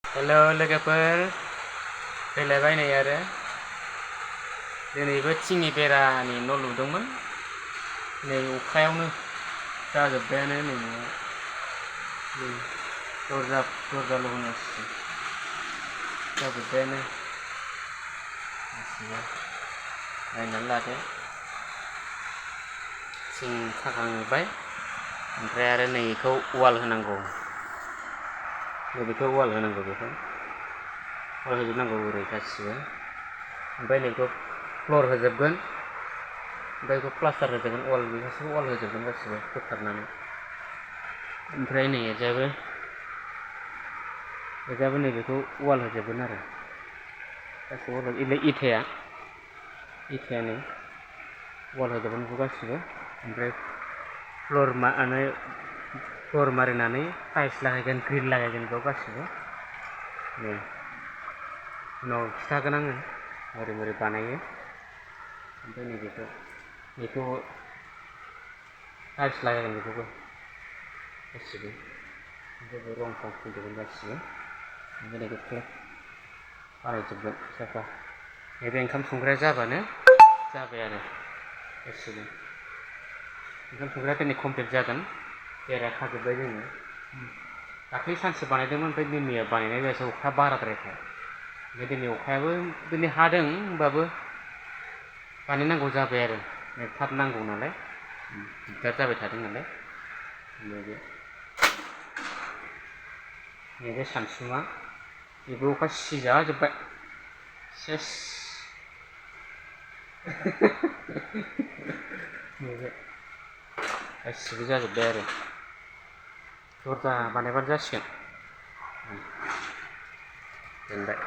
hello लोगोफोर फैलायबाय नै आरो दिनैबो थिंनि बेरानि न' लुदोंमोन नै अखायावनो जाजोब्बायानो नै न'आ दरजाल' होनांसिगोन जाजोब्बायानो गासिबो नायनानै लादो थिं खाखांबाय ओमफ्राय आरो नै बेखौ वाल होनांगौ बेखौ वाल होनांगौ बेखौ वाल होजोबनांगौ ओरै गासिबो ओमफ्राय नैखौ फ्लर होजोबगोन ओमफ्राय बेखौ प्लास्टार होजोबगोन वाल बेखौ वाल होजोबगोन गासिबो बोखारनानै ओमफ्राय नै एजाबो नैबेखौ वाल होजोबगोन आरो गासिबो वाल इथाया नै वाल होजोबगोन बेखौ गासिबो ओमफ्राय फ्लर मारिनानै टाइल्स लागायगोन ग्रिल लागायगोन बेयाव गासिबो नै उनाव खिथागोन आङो मारै बानायो ओमफ्राय नै बेखौ टाइल्स लागायगोन बेखौबो गासिबो ओमफ्राय बे रं फुनजोबगोन गासिबो ओमफ्राय बेखौ बानायजोबगोन साफा नैबे ओंखाम संग्राया जाबानो जाबाय आरो गासिबो ओंखाम संग्राया दिनै कमप्लिट जागोन बेरा खाजोब्बाय जोङो दाख्लै सानसे बानायदोंमोन ओमफ्राय मैया बानायनाय जायासै अखा बाराद्रायखाय ओमफ्राय दिनै अखायाबो दिनै हादों होमबाबो बानायनांगौ जाबाय आरो थाब नांगौ नालाय दिगदार जाबाय थादों नालाय नैबे सानसुमा बेबो अखा सिजाजोब्बाय सेस नैबे गासिबो जाजोब्बाय आरो दरजा बानायबानो जासिगोन दोनबाय